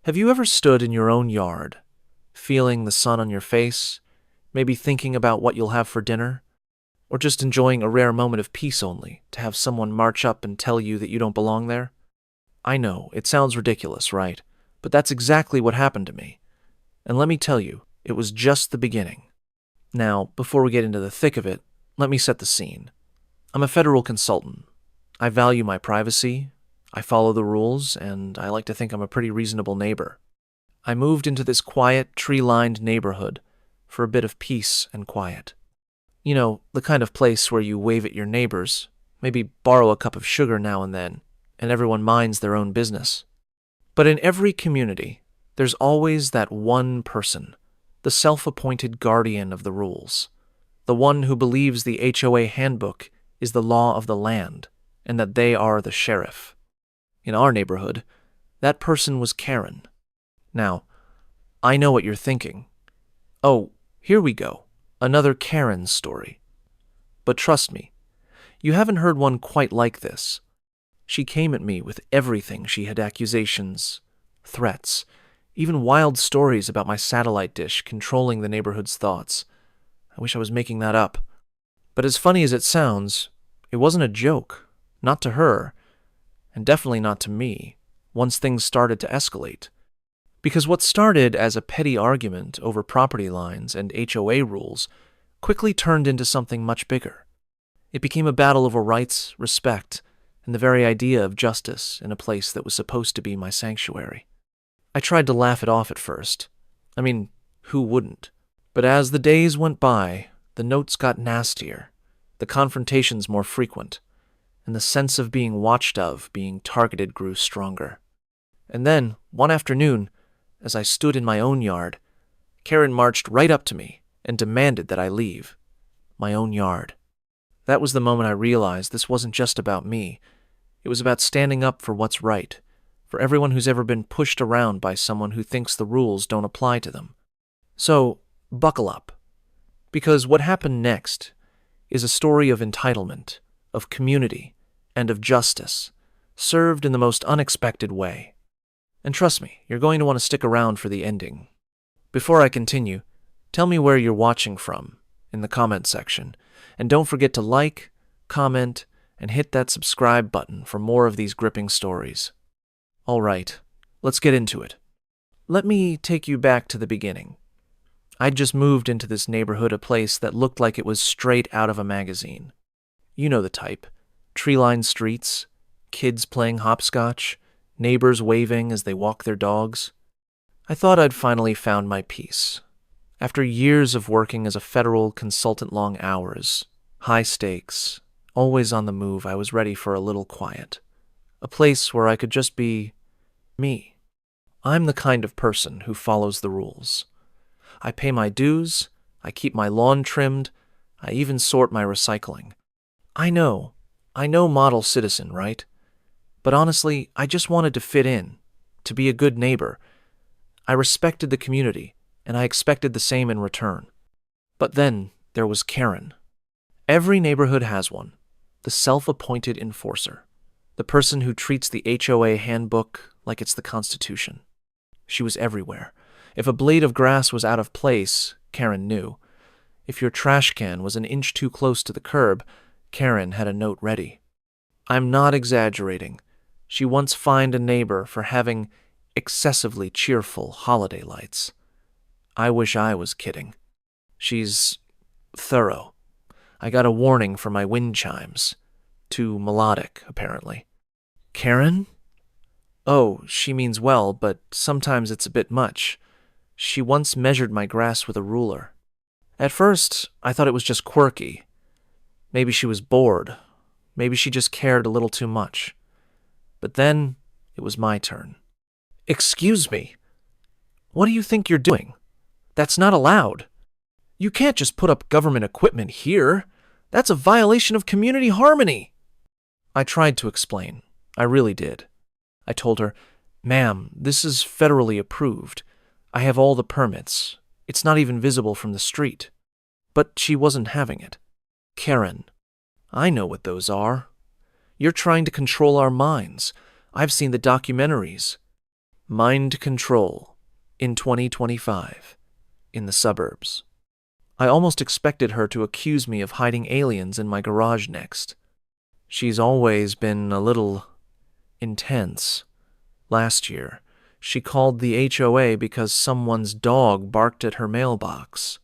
Have you ever stood in your own yard, feeling the sun on your face, maybe thinking about what you'll have for dinner, or just enjoying a rare moment of peace only to have someone march up and tell you that you don't belong there? I know, it sounds ridiculous, right? But that's exactly what happened to me. And let me tell you, it was just the beginning. Now, before we get into the thick of it, let me set the scene. I'm a federal consultant. I value my privacy, I follow the rules, and I like to think I'm a pretty reasonable neighbor. I moved into this quiet, tree-lined neighborhood for a bit of peace and quiet. You know, the kind of place where you wave at your neighbors, maybe borrow a cup of sugar now and then, and everyone minds their own business. But in every community, there's always that one person, the self-appointed guardian of the rules, the one who believes the HOA handbook is the law of the land, and that they are the sheriff. In our neighborhood, that person was Karen. Now, I know what you're thinking. Oh, here we go, another Karen story. But trust me, you haven't heard one quite like this. She came at me with everything. She had accusations, threats, even wild stories about my satellite dish controlling the neighborhood's thoughts. I wish I was making that up. But as funny as it sounds, it wasn't a joke. Not to her, and definitely not to me, once things started to escalate. Because what started as a petty argument over property lines and HOA rules quickly turned into something much bigger. It became a battle over rights, respect, and the very idea of justice in a place that was supposed to be my sanctuary. I tried to laugh it off at first. I mean, who wouldn't? But as the days went by, the notes got nastier, the confrontations more frequent, and the sense of being watched of, being targeted grew stronger. And then, one afternoon, as I stood in my own yard, Karen marched right up to me and demanded that I leave. My own yard. That was the moment I realized this wasn't just about me. It was about standing up for what's right, for everyone who's ever been pushed around by someone who thinks the rules don't apply to them. So, buckle up. Because what happened next is a story of entitlement, of community, and of justice, served in the most unexpected way. And trust me, you're going to want to stick around for the ending. Before I continue, tell me where you're watching from in the comment section, and don't forget to like, comment, and hit that subscribe button for more of these gripping stories. All right, let's get into it. Let me take you back to the beginning. I'd just moved into this neighborhood, a place that looked like it was straight out of a magazine. You know the type. Tree-lined streets, kids playing hopscotch, neighbors waving as they walk their dogs. I thought I'd finally found my peace. After years of working as a federal consultant, long hours, high stakes, always on the move, I was ready for a little quiet. A place where I could just be me. I'm the kind of person who follows the rules. I pay my dues, I keep my lawn trimmed, I even sort my recycling. I know model citizen, right? But honestly, I just wanted to fit in, to be a good neighbor. I respected the community, and I expected the same in return. But then there was Karen. Every neighborhood has one, the self-appointed enforcer, the person who treats the HOA handbook like it's the Constitution. She was everywhere. If a blade of grass was out of place, Karen knew. If your trash can was an inch too close to the curb, Karen had a note ready. I'm not exaggerating. She once fined a neighbor for having excessively cheerful holiday lights. I wish I was kidding. She's thorough. I got a warning for my wind chimes. Too melodic, apparently. Karen? Oh, she means well, but sometimes it's a bit much. She once measured my grass with a ruler. At first, I thought it was just quirky. Maybe she was bored. Maybe she just cared a little too much. But then, it was my turn. Excuse me. What do you think you're doing? That's not allowed. You can't just put up government equipment here. That's a violation of community harmony. I tried to explain. I really did. I told her, "Ma'am, this is federally approved. I have all the permits. It's not even visible from the street." But she wasn't having it. Karen, I know what those are. You're trying to control our minds. I've seen the documentaries. Mind control in 2025 in the suburbs. I almost expected her to accuse me of hiding aliens in my garage next. She's always been a little intense. Last year, she called the HOA because someone's dog barked at her mailbox.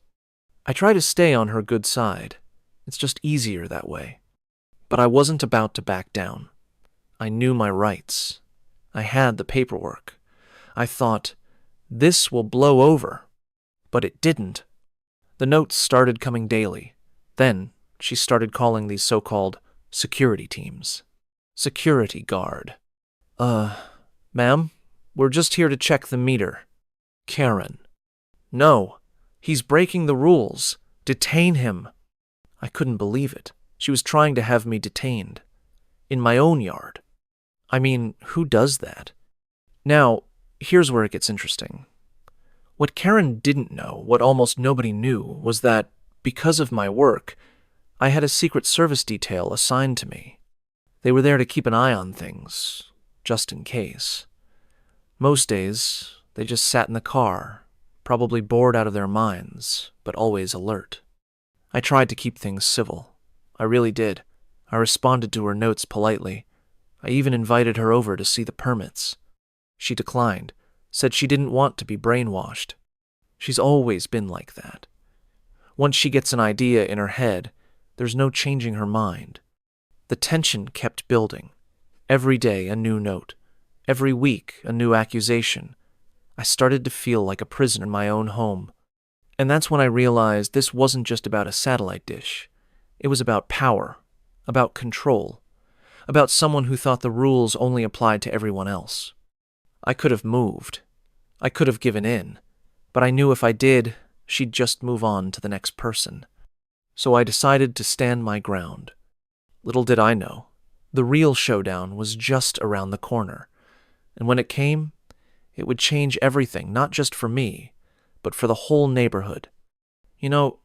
I try to stay on her good side. It's just easier that way. But I wasn't about to back down. I knew my rights. I had the paperwork. I thought, this will blow over. But it didn't. The notes started coming daily. Then she started calling these so-called security teams. Security guard. Ma'am, we're just here to check the meter. Karen. No, he's breaking the rules. Detain him. I couldn't believe it. She was trying to have me detained. In my own yard. I mean, who does that? Now, here's where it gets interesting. What Karen didn't know, what almost nobody knew, was that, because of my work, I had a Secret Service detail assigned to me. They were there to keep an eye on things, just in case. Most days, they just sat in the car, probably bored out of their minds, but always alert. I tried to keep things civil. I really did. I responded to her notes politely. I even invited her over to see the permits. She declined, said she didn't want to be brainwashed. She's always been like that. Once she gets an idea in her head, there's no changing her mind. The tension kept building. Every day a new note. Every week a new accusation. I started to feel like a prisoner in my own home. And that's when I realized this wasn't just about a satellite dish. It was about power, about control, about someone who thought the rules only applied to everyone else. I could have moved. I could have given in. But I knew if I did, she'd just move on to the next person. So I decided to stand my ground. Little did I know, the real showdown was just around the corner. And when it came, it would change everything, not just for me, but for the whole neighborhood. You know,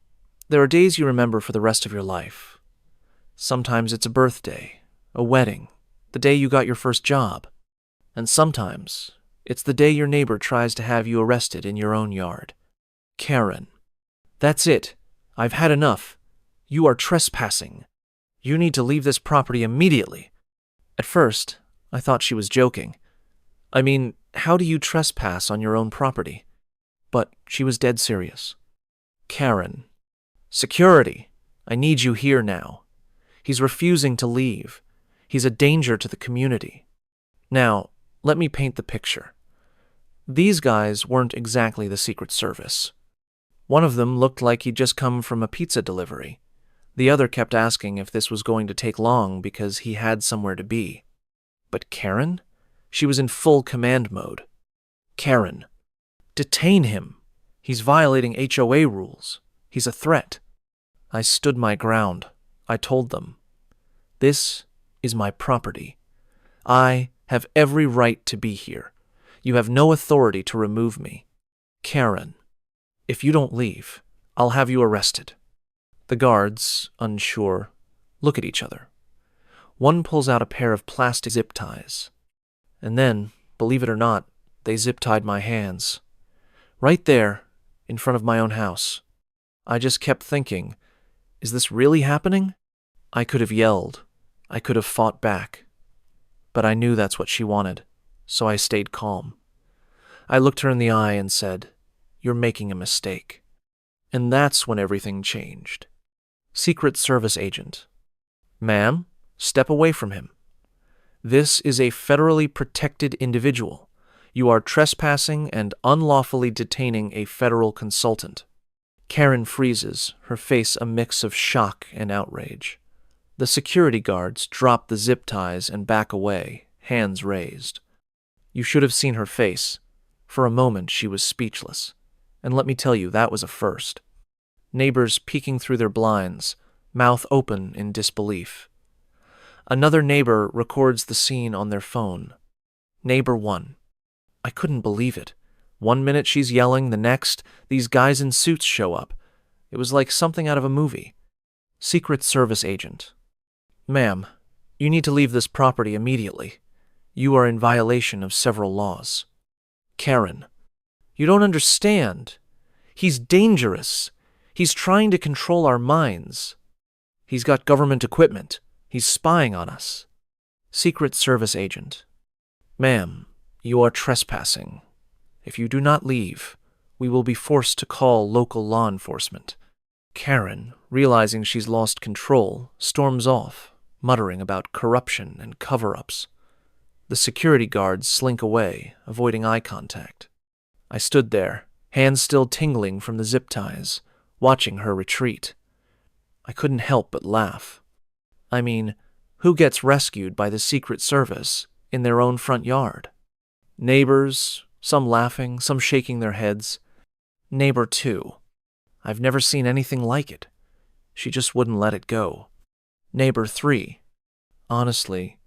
there are days you remember for the rest of your life. Sometimes it's a birthday, a wedding, the day you got your first job. And sometimes it's the day your neighbor tries to have you arrested in your own yard. Karen. That's it. I've had enough. You are trespassing. You need to leave this property immediately. At first, I thought she was joking. I mean, how do you trespass on your own property? But she was dead serious. Karen. Security. I need you here now. He's refusing to leave. He's a danger to the community. Now, let me paint the picture. These guys weren't exactly the Secret Service. One of them looked like he'd just come from a pizza delivery. The other kept asking if this was going to take long because he had somewhere to be. But Karen? She was in full command mode. Karen. Detain him. He's violating HOA rules. He's a threat. I stood my ground. I told them. This is my property. I have every right to be here. You have no authority to remove me. Karen. If you don't leave, I'll have you arrested. The guards, unsure, look at each other. One pulls out a pair of plastic zip ties. And then, believe it or not, they zip-tied my hands. Right there, in front of my own house. I just kept thinking, is this really happening? I could have yelled. I could have fought back. But I knew that's what she wanted, so I stayed calm. I looked her in the eye and said, "You're making a mistake." And that's when everything changed. Secret Service agent. Ma'am, step away from him. This is a federally protected individual. You are trespassing and unlawfully detaining a federal consultant. Karen freezes, her face a mix of shock and outrage. The security guards drop the zip ties and back away, hands raised. You should have seen her face. For a moment she was speechless. And let me tell you, that was a first. Neighbors peeking through their blinds, mouth open in disbelief. Another neighbor records the scene on their phone. Neighbor 1. I couldn't believe it. One minute she's yelling, the next, these guys in suits show up. It was like something out of a movie. Secret Service agent. Ma'am, you need to leave this property immediately. You are in violation of several laws. Karen, you don't understand. He's dangerous. He's trying to control our minds. He's got government equipment. He's spying on us. Secret Service agent. Ma'am, you are trespassing. If you do not leave, we will be forced to call local law enforcement. Karen, realizing she's lost control, storms off, muttering about corruption and cover-ups. The security guards slink away, avoiding eye contact. I stood there, hands still tingling from the zip ties, watching her retreat. I couldn't help but laugh. I mean, who gets rescued by the Secret Service in their own front yard? Neighbors, some laughing, some shaking their heads. Neighbor 2. I've never seen anything like it. She just wouldn't let it go. Neighbor 3. Honestly,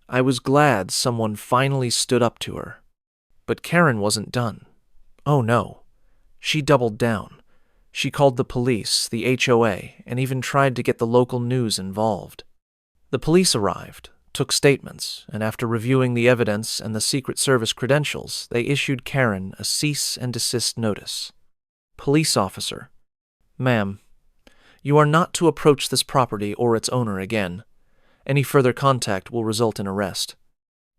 I was glad someone finally stood up to her. But Karen wasn't done. Oh no. She doubled down. She called the police, the HOA, and even tried to get the local news involved. The police arrived, took statements, and after reviewing the evidence and the Secret Service credentials, they issued Karen a cease and desist notice. Police officer. Ma'am, you are not to approach this property or its owner again. Any further contact will result in arrest.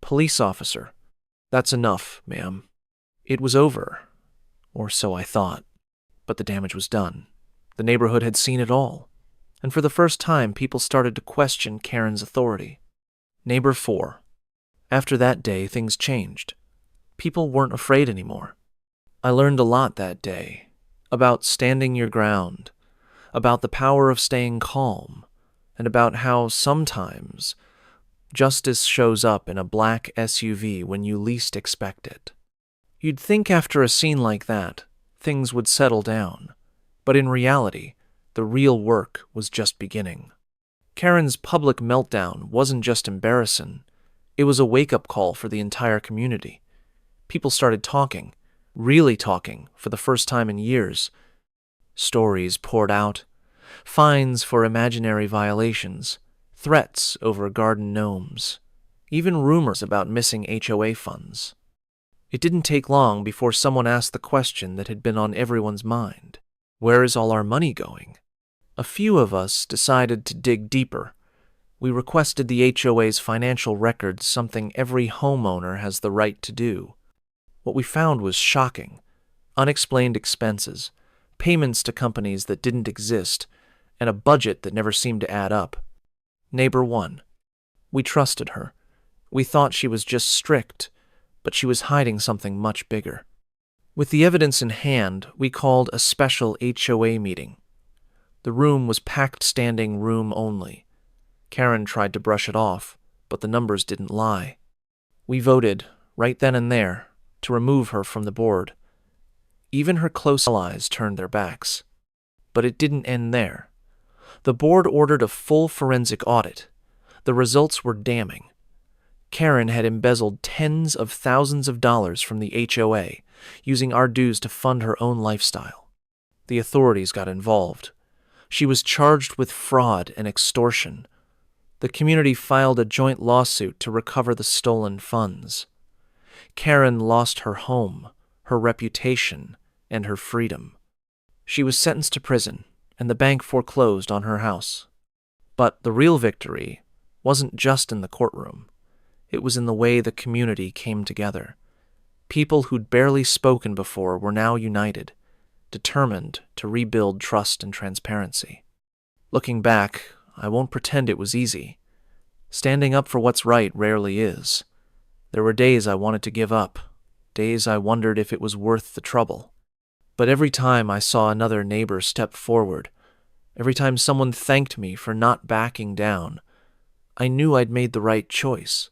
Police officer. That's enough, ma'am. It was over. Or so I thought. But the damage was done. The neighborhood had seen it all. And for the first time, people started to question Karen's authority. Neighbor 4. After that day, things changed. People weren't afraid anymore. I learned a lot that day. About standing your ground. About the power of staying calm. And about how sometimes justice shows up in a black SUV when you least expect it. You'd think after a scene like that, things would settle down. But in reality, the real work was just beginning. Karen's public meltdown wasn't just embarrassing. It was a wake-up call for the entire community. People started talking, really talking, for the first time in years. Stories poured out. Fines for imaginary violations, threats over garden gnomes, even rumors about missing HOA funds. It didn't take long before someone asked the question that had been on everyone's mind. Where is all our money going? A few of us decided to dig deeper. We requested the HOA's financial records, something every homeowner has the right to do. What we found was shocking. Unexplained expenses, payments to companies that didn't exist, and a budget that never seemed to add up. Neighbor 1. We trusted her. We thought she was just strict, but she was hiding something much bigger. With the evidence in hand, we called a special HOA meeting. The room was packed standing room only. Karen tried to brush it off, but the numbers didn't lie. We voted, right then and there, to remove her from the board. Even her close allies turned their backs. But it didn't end there. The board ordered a full forensic audit. The results were damning. Karen had embezzled tens of thousands of dollars from the HOA, using our dues to fund her own lifestyle. The authorities got involved. She was charged with fraud and extortion. The community filed a joint lawsuit to recover the stolen funds. Karen lost her home, her reputation, and her freedom. She was sentenced to prison, and the bank foreclosed on her house. But the real victory wasn't just in the courtroom. It was in the way the community came together. People who'd barely spoken before were now united, determined to rebuild trust and transparency. Looking back, I won't pretend it was easy. Standing up for what's right rarely is. There were days I wanted to give up, days I wondered if it was worth the trouble. But every time I saw another neighbor step forward, every time someone thanked me for not backing down, I knew I'd made the right choice.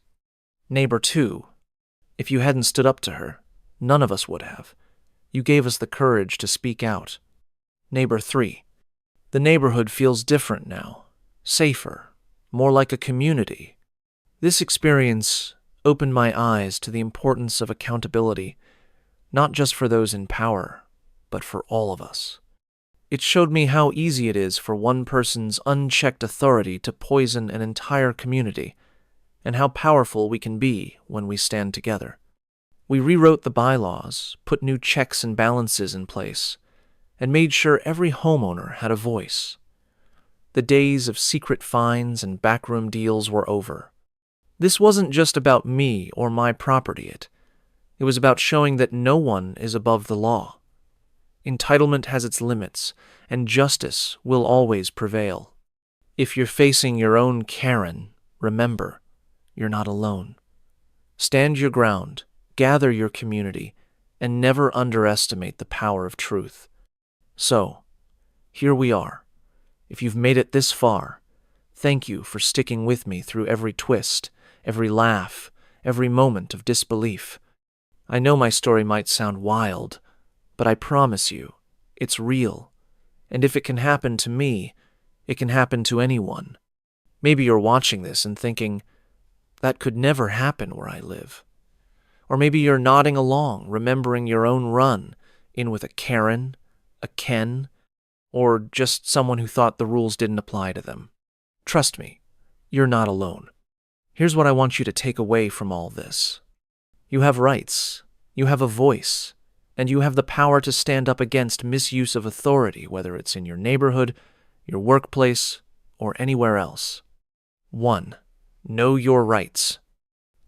Neighbor 2, if you hadn't stood up to her, none of us would have. You gave us the courage to speak out. Neighbor 3, the neighborhood feels different now, safer, more like a community. This experience opened my eyes to the importance of accountability, not just for those in power, but for all of us. It showed me how easy it is for one person's unchecked authority to poison an entire community, and how powerful we can be when we stand together. We rewrote the bylaws, put new checks and balances in place, and made sure every homeowner had a voice. The days of secret fines and backroom deals were over. This wasn't just about me or my property. It was about showing that no one is above the law. Entitlement has its limits, and justice will always prevail. If you're facing your own Karen, remember, you're not alone. Stand your ground, gather your community, and never underestimate the power of truth. So, here we are. If you've made it this far, thank you for sticking with me through every twist, every laugh, every moment of disbelief. I know my story might sound wild, but I promise you, it's real. And if it can happen to me, it can happen to anyone. Maybe you're watching this and thinking, that could never happen where I live. Or maybe you're nodding along, remembering your own run in with a Karen, a Ken, or just someone who thought the rules didn't apply to them. Trust me, you're not alone. Here's what I want you to take away from all this. You have rights, you have a voice, and you have the power to stand up against misuse of authority, whether it's in your neighborhood, your workplace, or anywhere else. 1. Know your rights.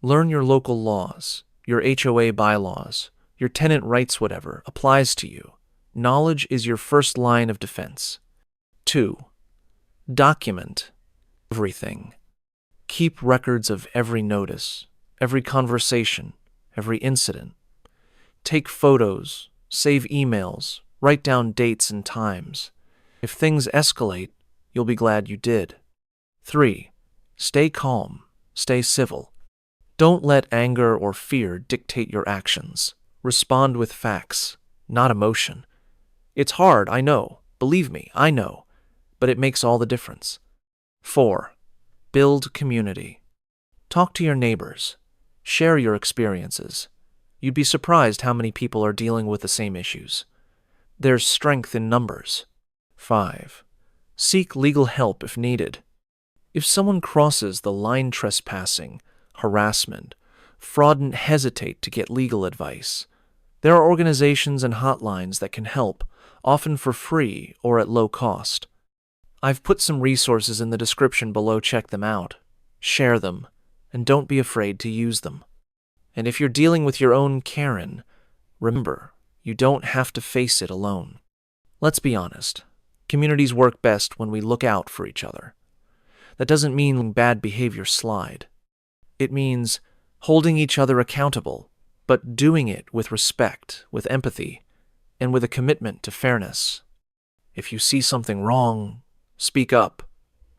Learn your local laws, your HOA bylaws, your tenant rights, whatever applies to you. Knowledge is your first line of defense. 2. Document everything. Keep records of every notice, every conversation, every incident. Take photos, save emails, write down dates and times. If things escalate, you'll be glad you did. 3. Stay calm, stay civil. Don't let anger or fear dictate your actions. Respond with facts, not emotion. It's hard, I know. Believe me, I know. But it makes all the difference. 4. Build community. Talk to your neighbors. Share your experiences. You'd be surprised how many people are dealing with the same issues. There's strength in numbers. 5. Seek legal help if needed. If someone crosses the line trespassing, harassment, fraud, and hesitate to get legal advice, there are organizations and hotlines that can help, often for free or at low cost. I've put some resources in the description below. Check them out, share them, and don't be afraid to use them. And if you're dealing with your own Karen, remember, you don't have to face it alone. Let's be honest, communities work best when we look out for each other. That doesn't mean bad behavior slide. It means holding each other accountable, but doing it with respect, with empathy, and with a commitment to fairness. If you see something wrong, speak up.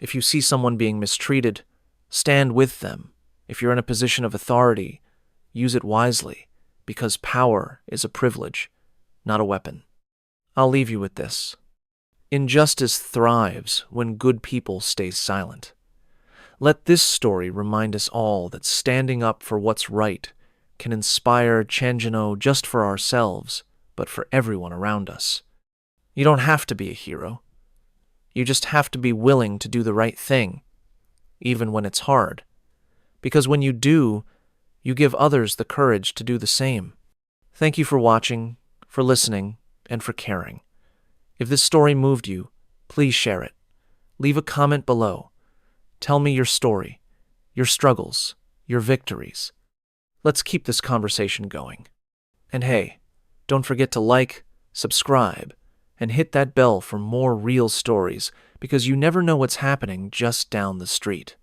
If you see someone being mistreated, stand with them. If you're in a position of authority, use it wisely, because power is a privilege, not a weapon. I'll leave you with this. Injustice thrives when good people stay silent. Let this story remind us all that standing up for what's right can inspire change just for ourselves, but for everyone around us. You don't have to be a hero. You just have to be willing to do the right thing, even when it's hard. Because when you do, you give others the courage to do the same. Thank you for watching, for listening, and for caring. If this story moved you, please share it. Leave a comment below. Tell me your story, your struggles, your victories. Let's keep this conversation going. And hey, don't forget to like, subscribe, and hit that bell for more real stories, because you never know what's happening just down the street.